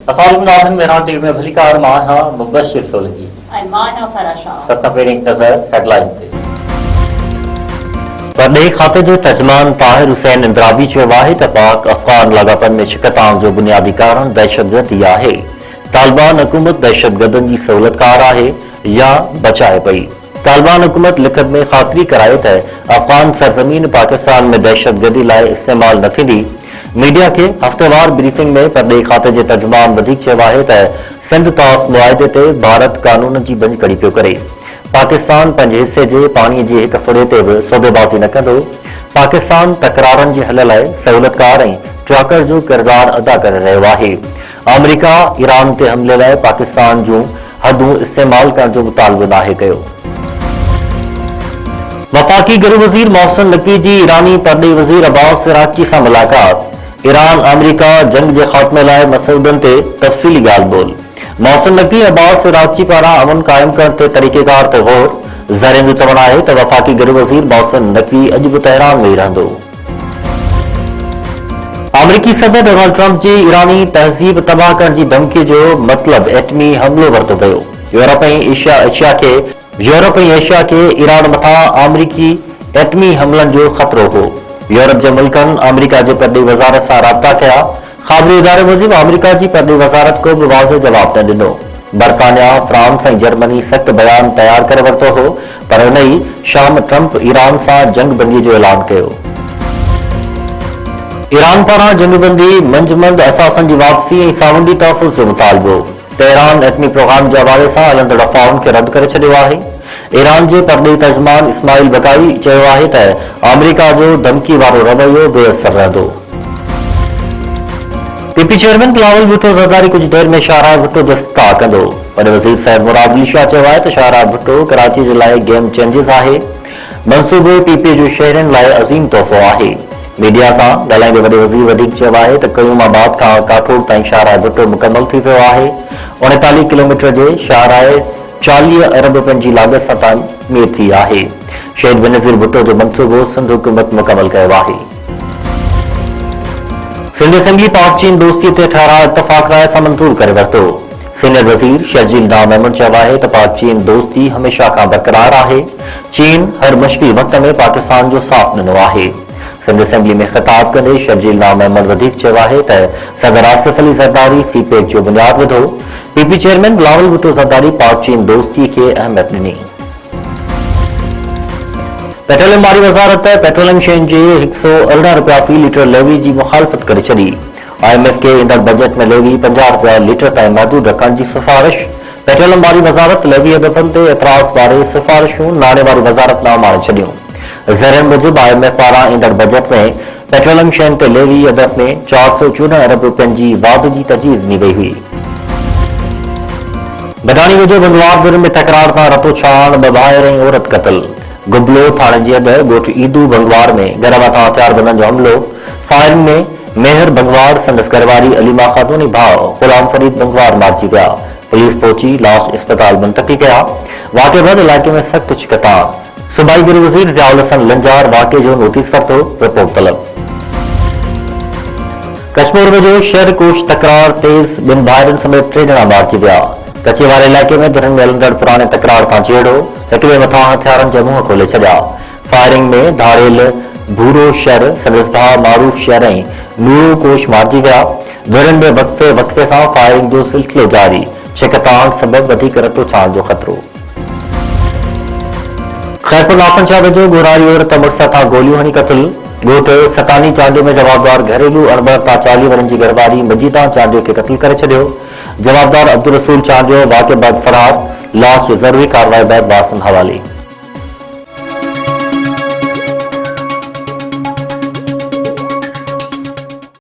अस्सलाम नाज़रीन, मेहरान टीवी में भली कार मां हां मुबशिर सोलगी मां फराशा सत पेरिंग नज़र हेडलाइन ते वॾे खाते जे तर्जमान ताहिर हुसैन इंद्राबी चयो आहे त पाक अफ़गान लाॻापनि में शिकताउनि जो बुनियादी कारण दहशतगर्दी आहे। तालिबान हुकूमत दहशतगर्दनि जी सहूलियतकार आहे या बचाए पई। तालिबान हुकूमत लिखत में ख़ातिरी कराए त अफ़गान सरज़मीन पाकिस्तान में दहशतगर्दी लाइ इस्तेमाल न थींदी। मीडिया के हफ़्तेवार ब्रीफिंग में परॾे खाते जे तर्जुमान वधीक चयो आहे त सिंध तौस मुआहिदे ते भारत कानून जी भञकड़ी पियो करे। पाकिस्तान पंहिंजे हिसे जे पाणीअ जे हिक फुड़े ते बि सौदेबाज़ी न कंदो। पाकिस्तान तकरारनि जे हल लाइ सहूलियतकार ऐं ट्रैकर जो किरदार अदा करे रहियो आहे। अमेरिका ईरान ते हमले लाइ पाकिस्तान जूं हदूं इस्तेमाल करण जो मुतालबो नाहे कयो। वफ़ाक़ी गृह वज़ीर मोहसिन नक़वी जी ईरानी परॾे वज़ीर अब्बास इराक़ची सां मुलाक़ात। ईरान अमेरिका जंग जे ख़ात्मे लाइ मसइलनि ते तफ़सीली ॻाल्हि ॿोल। मोहसिन नक़वी अब्बास इराक़ची पारां अमन क़ाइम करण ते तरीक़ेकार ते ग़ौर। ज़रीन जो चवणु आहे त वफ़ाक़ी गृह वज़ीर मोहसिन नक़वी अॼु बि तेहरान में ई रहंदो। अमरीकी सदर डोनाल्ड ट्रंप जी ईरानी तहज़ीब तबाह करण जी धमकी जो मतिलबु एटमी हमलो वरितो पियो। यूरोप ऐं एशिया खे ईरान मथां अमरीकी एटमी हमलनि जो ख़तरो हो। यूरोप जे मुल्कनि अमेरिका जे परॾे वज़ारत सां राब्ता कया। ख़ाबरी इदारे मूजिबि अमेरिका जी परॾे वज़ारत को बि वाज़े जवाब न ॾिनो। बरतानिया, फ्रांस ऐं जर्मनी सख़्त बयान तयारु करे वरितो हो, पर उन ई शाम ट्रंप ईरान सां जंगबंदी जो ऐलान कयो। ईरान पारां जंगबंदी, मंजमंद असासनि जी वापसी ऐं सामूंडी तहफ़ुज़ जो मुतालबो। तेहरान एटमी प्रोग्राम जे हवाले सां हलंदड़ अफ़वाहुनि खे रद्द करे छॾियो आहे। ईरान जे परॾे तर्जुमान इस्माइल बकाई चयो आहे त अमेरिका जो धमकी वारो रवैयो बेअसर रहंदो। पीपी चेयरमैन बिलावल भुट्टो ज़रदारी कुछ देर में शाहराह भुट्टो जो इफ्तिताह कंदो। वॾे वज़ीर सैयद मुराद अली शाह चयो आहे त शाहराह भुट्टो कराची जे लाइ गेम चेंजिस आहे। मंसूबो पीपी जो शहरनि लाइ अज़ीम तोहफ़ो आहे। मीडिया सां ॻाल्हाईंदे वॾे वज़ीर वधीक चयो आहे त क़यूमाबाद खां काठोड़ ताईं शाहराह भुट्टो मुकमल थी वियो आहे। 39 किलोमीटर जे शाहराह 40 अरब रुपयनि जी लाॻत सां तामीर थी आहे। शहीद बेनज़ीर भुट्टो जो मंसूबो सिंध हुकूमत मुकमल कयो आहे। सिंध असेंबली पाक चीन दोस्ती ते ठहराउ इतफ़ाक़ राय सां मंज़ूर करे वरितो। सीनियर वज़ीर शर्जील नाम अहमद चयो आहे त पाक चीन दोस्ती हमेशा खां बरक़रार आहे। चीन हर मुश्किल वक़्त में पाकिस्तान जो साथ ॾिनो आहे। सिंध असेंबली में ख़िताब कंदे शर्जील नाम अहमद वधीक चयो आहे त सदर आसिफ अली ज़रदारी सीपेक जो बुनियाद विधो। पीपी चेयरमैन बिलावल भुट्टो ज़रदारी पाक चीन दोस्ती खे अहमियत ॾिनी। पेट्रोलियम वारी वज़ारत पेट्रोलियम शयुनि जे 118 रुपया फ़ी लीटर लेवी जी मुखालफ़त करे छॾी। IMF के ईंदड़ बजट में लेवी 50 रुपया लीटर ताईं महदूद रखण जी सिफ़ारिश। पेट्रोलियम वारी वज़ारत लेवी हदफ़नि ते एतिराज़ वारे सिफ़ारिशूं नाणे वारी वज़ारत न माणे छॾियूं। ज़रीन मूजिबि IMF पारां ईंदड़ बजट में पेट्रोलियम शयुनि ते लेवी हदफ़ में 414 अरब रुपयनि जी वाध जी तजवीज़ ॾिनी वई हुई। बदानी वेझो बंगवार में तकरार तां रतो छाण, ॿ ॿाहिरि ऐं औरत क़तल। गुबलो थाणे जे अॻु ॻोठ ईदू बंगवार में घर मथां हथियारबंदनि जो हमलो। फायरिंग में मेहर बंगवार, संदसि घरवारी अलीमा ख़ातून ऐं भाउ ग़ुलाम फरीद बंगवार मारिजी विया। पुलिस पहुची लाश इस्पताल मुंतक़िल कया। वाक़े बैदि इलाइक़े में सख़्त चिकतान। सूबाई गृह वज़ीर ज़ियाउल हसन लंजार वाक़े जो नोटिस वरितो, रिपोर्ट तलब। कश्मीर वेझो शहर कोश तकरार तेज़, ॿिनि भाइरनि समेत 3 ॼणा मारिजी विया। कचे वारे इलाइक़े में धरनि में हलंदड़ पुराणे तकरार तां चेड़ो, हिक ॿिए मथां हथियारनि जा मुंहं खोले छॾिया। फायरिंग में धाड़ेल भूरो शहर, संदसि भाउ मारूफ शहर ऐं नूरो कोश मारिजी विया। धरनि में वक़्फ़े सां फायरिंग जो सिलसिलो जारी। शिकतान सबबि वधीक रतो छाण जो ख़तरो। खैरपुर नाफनशाह वेझो गोरारी औरत मुड़िस तां गोलियूं हणी क़तल। ॻोठ सतानी चांडियो में जवाबदार घरेलू अणबड़ तां 40 वरनि जी घरवारी मजीदा चांडियो खे क़तल करे छॾियो। जवाबदार अब्दुल रसूल चांडियो वाक़े बैदि फरार। लाश ज़रूरी कार्रवाई बैदि वारसनि हवाले।